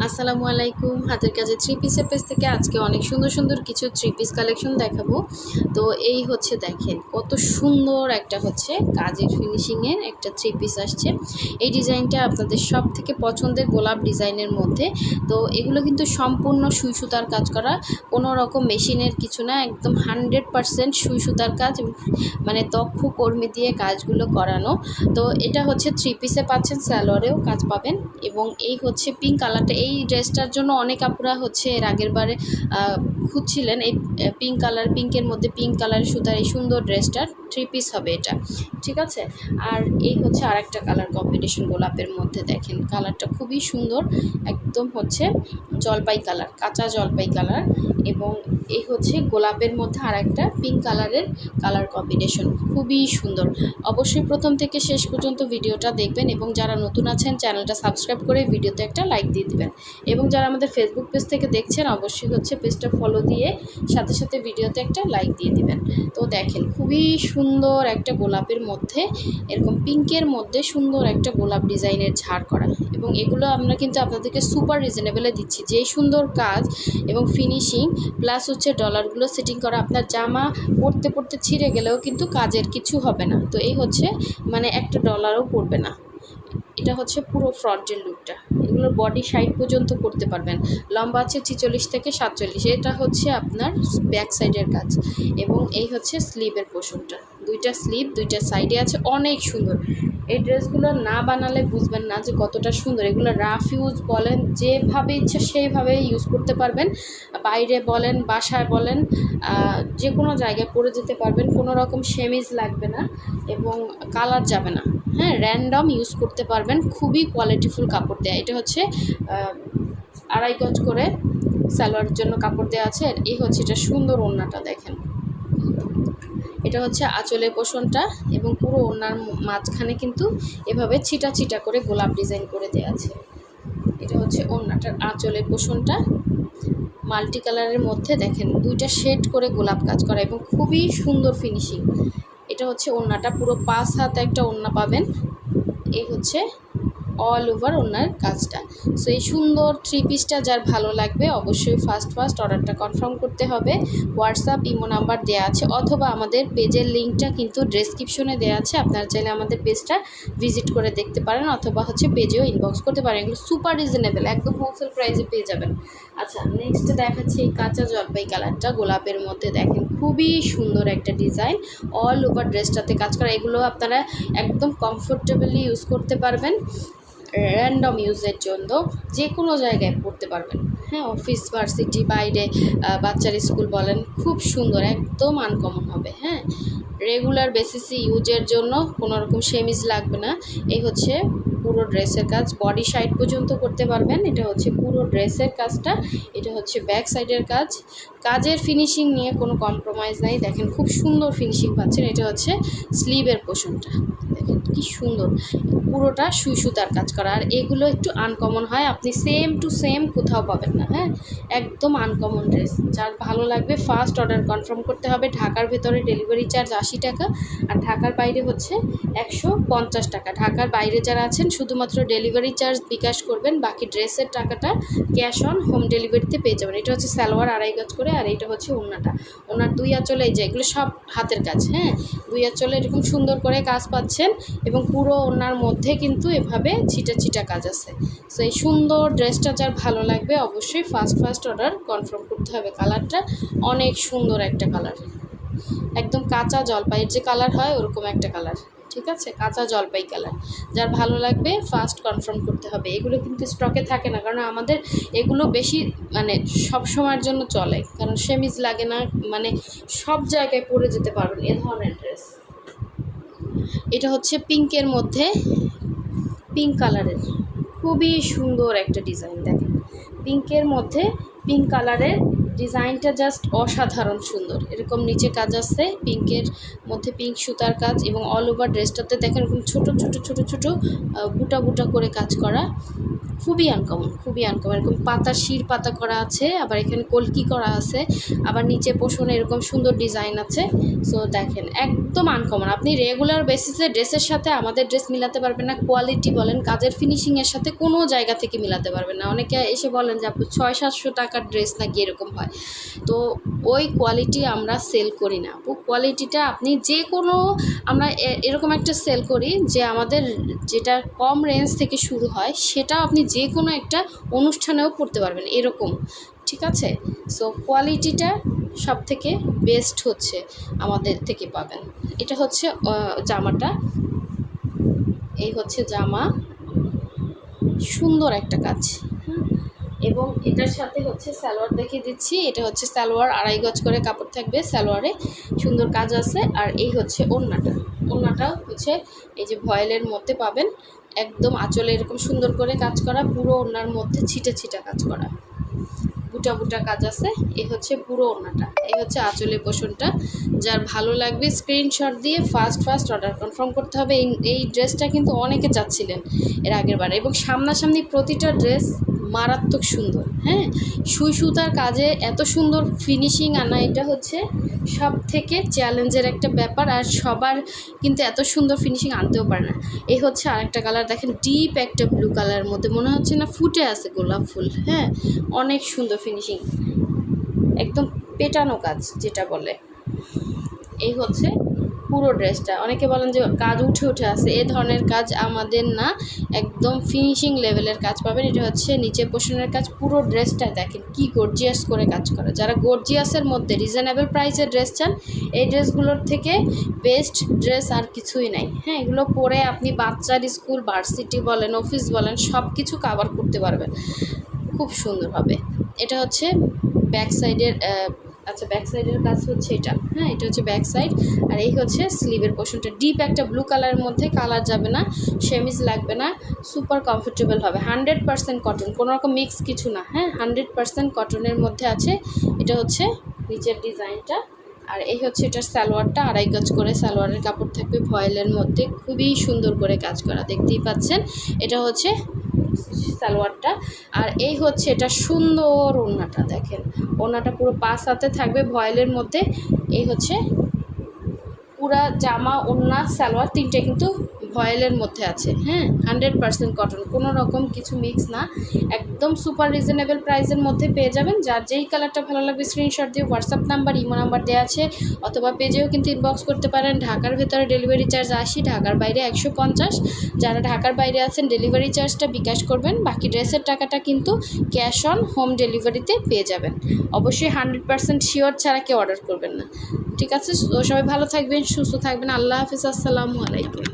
আসসালামু আলাইকুম। হাতের কাজে থ্রি পিসের পেজ থেকে আজকে অনেক সুন্দর সুন্দর কিছু থ্রি পিস কালেকশন দেখাবো। তো এই হচ্ছে দেখেন কত সুন্দর একটা হচ্ছে কাজের ফিনিশিংয়ের একটা থ্রি পিস আসছে। এই ডিজাইনটা আপনাদের সব থেকে পছন্দের গোলাপ ডিজাইনের মধ্যে। তো এগুলো কিন্তু সম্পূর্ণ সুই সুতার কাজ করা, কোনো রকম মেশিনের কিছু না, একদম 100% সুই সুতার কাজ, মানে দক্ষ কর্মী দিয়ে কাজগুলো করানো। তো এটা হচ্ছে থ্রি পিসে পাচ্ছেন, সালোয়ারেও কাজ পাবেন। এবং এই হচ্ছে পিঙ্ক কালারটা, এই ড্রেসটার জন্য অনেক আপুরা হচ্ছে এর আগের বারে খুঁজছিলেন এই পিঙ্কের মধ্যে পিঙ্ক কালারের সুতার এই সুন্দর ড্রেসটার থ্রি পিস হবে এটা, ঠিক আছে। আর এই হচ্ছে আরেকটা কালার কম্বিনেশন গোলাপের মধ্যে, দেখেন কালারটা খুবই সুন্দর, একদম হচ্ছে জলপাই কালার, কাঁচা জলপাই কালার। এবং এই হচ্ছে গোলাপের মধ্যে আরেকটা পিঙ্ক কালারের কালার কম্বিনেশন, খুবই সুন্দর। অবশ্যই প্রথম থেকে শেষ পর্যন্ত ভিডিওটা দেখবেন এবং যারা নতুন আছেন চ্যানেলটা সাবস্ক্রাইব করে ভিডিওতে একটা লাইক দিয়ে দিবেন। এবং যারা আমাদের ফেসবুক পেজ থেকে দেখছেন অবশ্যই হচ্ছে পেজটা ফলো দিয়ে সাথে সাথে ভিডিওতে একটা লাইক দিয়ে দিবেন। তো দেখেন খুবই সুন্দর একটা গোলাপের মধ্যে এরকম পিঙ্কের মধ্যে সুন্দর একটা গোলাপ ডিজাইনের ঝাড় করা। এবং এগুলো আমরা কিন্তু আপনাদেরকে সুপার রিজনেবলে দিচ্ছি, যেই সুন্দর কাজ এবং ফিনিশিং প্লাস হচ্ছে ডলারগুলো সেটিং করা, আপনার জামা পরতে পরতে ছিঁড়ে গেলেও কিন্তু কাজের কিছু হবে না। তো এই হচ্ছে মানে একটা ডলারও পড়বে না। এটা হচ্ছে পুরো ফ্রন্টের লুকটা, এগুলোর বডি সাইড পর্যন্ত করতে পারবেন, লম্বা আছে 46 থেকে 47। এটা হচ্ছে আপনার ব্যাক সাইডের কাজ। এবং এই হচ্ছে স্লিভের পোর্শনটা, দুইটা স্লিভ দুইটা সাইডে আছে, অনেক সুন্দর। এই ড্রেসগুলো না বানালে বুঝবেন না যে কতটা সুন্দর। এগুলো রাফ ইউজ বলেন, যেভাবে ইচ্ছা সেইভাবে ইউজ করতে পারবেন, বাইরে বলেন বাসায় বলেন যে কোনো জায়গায় পরে যেতে পারবেন, কোনো রকম সেমিজ লাগবে না এবং কালার যাবে না। হ্যাঁ, র্যান্ডম ইউজ করতে পারবেন, খুবই কোয়ালিটিফুল কাপড় দেয়া। এটা হচ্ছে 2.5 গজ করে সালোয়ারের জন্য কাপড় দেওয়া আছে। আর এই হচ্ছে এটা সুন্দর ওড়নাটা, দেখেন এটা হচ্ছে আঁচলের পোর্শনটা এবং পুরো ওড়নার মাঝখানে কিন্তু এভাবে ছিটা ছিটা করে গোলাপ ডিজাইন করে দেওয়া আছে। এটা হচ্ছে ওড়নাটার আঁচলের পোর্শনটা, মাল্টি কালারের মধ্যে দেখেন দুইটা শেড করে গোলাপ কাজ করা এবং খুবই সুন্দর ফিনিশিং। এটা হচ্ছে ওড়নাটা, পুরো 5 হাত একটা ওড়না পাবেন। এই হচ্ছে অল ওভার ওনার কাজটা। সো এই সুন্দর থ্রি পিসটা যার ভালো লাগবে অবশ্যই ফার্স্ট অর্ডারটা কনফার্ম করতে হবে। হোয়াটসঅ্যাপ ইমো নাম্বার দেওয়া আছে, অথবা আমাদের পেজের লিঙ্কটা কিন্তু ডেসক্রিপশনে দেওয়া আছে, আপনারা চাইলে আমাদের পেজটা ভিজিট করে দেখতে পারেন, অথবা হচ্ছে পেজেও ইনবক্স করতে পারেন। এগুলো সুপার রিজনেবল, একদম হোলসেল প্রাইসে পেয়ে যাবেন। আচ্ছা, নেক্সট দেখাচ্ছি এই কাঁচা জলপাই কালারটা গোলাপের মধ্যে, দেখেন খুবই সুন্দর একটা ডিজাইন, অল ওভার ড্রেসটাতে কাজ করা। এগুলো আপনারা একদম কমফোর্টেবলি ইউজ করতে পারবেন, র্যান্ডম ইউজের জন্য যে কোনো জায়গায় পড়তে পারবেন। হ্যাঁ, অফিস ভার্সিটি বাইরে বাচ্চার স্কুল বলেন, খুব সুন্দর, একদম আনকমন হবে। হ্যাঁ, রেগুলার বেসিসে ইউজের জন্য কোনো রকম সেমিজ লাগবে না। এই হচ্ছে পুরো ড্রেসের কাজ, বডি সাইড পর্যন্ত করতে পারবেন। এটা হচ্ছে পুরো ড্রেসের কাজটা, এটা হচ্ছে ব্যাক সাইডের কাজ। কাজের ফিনিশিং নিয়ে কোনো কম্প্রোমাইজ নাই, দেখেন খুব সুন্দর ফিনিশিং পাচ্ছেন। এটা হচ্ছে স্লিভের পোর্শনটা, দেখেন কি সুন্দর, পুরোটা সুই সুতার কাজ করা। আর এগুলো একটু আনকমন হয়, আপনি সেম টু সেম কোথাও পাবেন না। হ্যাঁ, একদম আনকমন ড্রেস, যার ভালো লাগবে ফার্স্ট অর্ডার কনফার্ম করতে হবে। ঢাকার ভেতরে ডেলিভারি চার্জ 80 টাকা, আর ঢাকার বাইরে হচ্ছে 150 টাকা। ঢাকার বাইরে যারা আছেন শুধুমাত্র ডেলিভারি চার্জ বিকাশ করবেন, বাকি ড্রেসের টাকাটা ক্যাশ অন হোম ডেলিভারিতে পেয়ে যাবেন। এটা হচ্ছে সালোয়ার 2.5 গজ করে, আর এটা হচ্ছে ওড়নাটা। ওনার 2 আঁচলে এই যে এগুলো সব হাতের কাজ। হ্যাঁ, 2 আঁচলে এরকম সুন্দর করে কাজ পাচ্ছেন এবং পুরো ওড়নার মধ্যে কিন্তু এভাবে ছিটা ছিটা কাজ আছে। সো এই সুন্দর ড্রেসটা যার ভালো লাগবে অবশ্যই ফার্স্ট অর্ডার কনফার্ম করতে হবে। কালারটা অনেক সুন্দর একটা কালার, একদম কাঁচা জলপাইয়ের যে কালার হয় ওরকম একটা কালার, ঠিক আছে, কাঁচা জলপাই কালার। যার ভালো লাগবে ফার্স্ট কনফার্ম করতে হবে। এগুলো কিন্তু স্টকে থাকে না, কারণ আমাদের এগুলো বেশি মানে সব সময়ের জন্য চলে, কারণ সেমিজ লাগে না, মানে সব জায়গায় পরে যেতে পারবেন এ ধরনের ড্রেস। এটা হচ্ছে পিঙ্কের মধ্যে পিঙ্ক কালারের, খুবই সুন্দর একটা ডিজাইন, দেখেন পিঙ্কের মধ্যে পিঙ্ক কালারের ডিজাইনটা জাস্ট অসাধারণ সুন্দর। এরকম নিচে কাজ আছে পিঙ্কের মধ্যে, পিঙ্ক সুতার কাজ, এবং অল ওভার ড্রেসটাতে দেখেন এরকম ছোটো ছোটো ছোটো ছোটো বুটা বুটা করে কাজ করা। খুবই আনকমন, খুবই আনকমন। এরকম পাতা, শির পাতা করা আছে, আবার এখানে কলকি করা আছে, আবার নিচে পোষণে এরকম সুন্দর ডিজাইন আছে। সো দেখেন একদম আনকমন। আপনি রেগুলার বেসিসে ড্রেসের সাথে আমাদের ড্রেস মিলাতে পারবেন না, কোয়ালিটি বলেন, কাজের ফিনিশিংয়ের সাথে কোনো জায়গা থেকে মিলাতে পারবেন না। অনেকে এসে বলেন যে আপু 600-700 টাকার ড্রেস নাকি এরকম হয়, তো ওই কোয়ালিটি আমরা সেল করি না আপু। কোয়ালিটিটা আপনি যে কোনো, আমরা এরকম একটা সেল করি যে আমাদের যেটা কম রেঞ্জ থেকে শুরু হয় সেটা আপনি যে কোনো একটা অনুষ্ঠানেও পড়তে পারবেন এরকম, ঠিক আছে? সো কোয়ালিটিটা সব থেকে বেস্ট হচ্ছে আমাদের থেকে পাবেন। এটা হচ্ছে জামাটা, এই হচ্ছে জামা, সুন্দর একটা কাজ। এবং এটার সাথে হচ্ছে সালোয়ার দেখিয়ে দিচ্ছি। এটা হচ্ছে সালোয়ার, 2.5 গজ করে কাপড় থাকবে, সালোয়ারে সুন্দর কাজ আছে। আর এই হচ্ছে ওড়নাটা, ওড়নাটাও হচ্ছে এই যে ভয়েলের মধ্যে পাবেন, একদম আঁচলে এরকম সুন্দর করে কাজ করা, পুরো ওড়নার মধ্যে ছিটা ছিটা কাজ করা, বুটা বুটা কাজ আছে। এই হচ্ছে পুরো ওড়নাটা, এই হচ্ছে আঁচলের পোষণটা। যার ভালো লাগবে স্ক্রিনশট দিয়ে ফার্স্ট অর্ডার কনফার্ম করতে হবে। এই ড্রেসটা কিন্তু অনেকে চাচ্ছিলেন এর আগের বার, এবং সামনাসামনি প্রতিটা ড্রেস মারাত্মক সুন্দর। হ্যাঁ, সুই সুতার কাজে এত সুন্দর ফিনিশিং আনা, এটা হচ্ছে সব থেকে চ্যালেঞ্জের একটা ব্যাপার। আর সবার কিন্তু এত সুন্দর ফিনিশিং আনতেও পারে না। এই হচ্ছে আরেকটা কালার, দেখেন ডিপ একটা ব্লু কালারের মধ্যে, মনে হচ্ছে না ফুটে আছে গোলাপ ফুল। হ্যাঁ, অনেক সুন্দর ফিনিশিং, একদম পেটানো কাজ যেটা বলে। এই হচ্ছে পুরো ড্রেসটা। অনেকে বলেন যে কাজ উঠে উঠে আসে, এ ধরনের কাজ আমাদের না, একদম ফিনিশিং লেভেলের কাজ পাবেন। এটা হচ্ছে নিচে পোষণের কাজ, পুরো ড্রেসটা দেখেন কি গর্জিয়াস করে কাজ করা। যারা গর্জিয়াসের মধ্যে রিজনেবল প্রাইসের ড্রেস চান, এই ড্রেসগুলোর থেকে বেস্ট ড্রেস আর কিছুই নাই। হ্যাঁ, এগুলো পরে আপনি বাচ্চার স্কুল, ভার্সিটি বলেন, অফিস বলেন, সব কিছু কাভার করতে পারবেন, খুব সুন্দর হবে। এটা হচ্ছে ব্যাক সাইডের, আচ্ছা ব্যাক সাইডের কাজ হচ্ছে এটা। হ্যাঁ, এটা হচ্ছে ব্যাক সাইড। আর এই হচ্ছে স্লিভের পোর্শনটা, ডিপ একটা ব্লু কালারের মধ্যে, কালার যাবে না, সেমিজ লাগবে না, সুপার কমফোর্টেবল হবে। 100% কটন, কোনো রকম মিক্স কিছু না। হ্যাঁ, 100% কটনের মধ্যে আছে। এটা হচ্ছে নিচের ডিজাইনটা। আর এই হচ্ছে এটার সালোয়ারটা, 2.5 গজ করে সালোয়ারের কাপড় থাকবে, ভয়েলের মধ্যে খুবই সুন্দর করে কাজ করা, দেখতেই পাচ্ছেন। এটা হচ্ছে সালোয়ারটা। আর এই হচ্ছে এটা সুন্দর ওড়নাটা, দেখেন ওড়নাটা পুরো 5 হাতে থাকবে ভয়েলের মধ্যে। এই হচ্ছে পুরা জামা, ওড়না, সালোয়ার তিনটে কিন্তু ভয়েলের মধ্যে আছে। হ্যাঁ, 100% কটন, কোনো রকম কিছু মিক্স না, একদম সুপার রিজনেবল প্রাইসের মধ্যে পেয়ে যাবেন। যার যেই কালারটা ভালো লাগবে স্ক্রিনশট দিয়ে হোয়াটসঅ্যাপ নাম্বার, ইমো নাম্বার দেওয়া আছে, অথবা পেজেও কিন্তু ইনবক্স করতে পারেন। ঢাকার ভেতরে ডেলিভারি চার্জ 80, ঢাকার বাইরে 150। যারা ঢাকার বাইরে আছেন ডেলিভারি চার্জটা বিকাশ করবেন, বাকি ড্রেসের টাকাটা কিন্তু ক্যাশ অন হোম ডেলিভারিতে পেয়ে যাবেন। অবশ্যই 100% শিওর ছাড়া কেউ অর্ডার করবেন না, ঠিক আছে? তো সবাই ভালো থাকবেন, সুস্থ থাকবেন, আল্লাহ হাফিজ, আসসালামু আলাইকুম।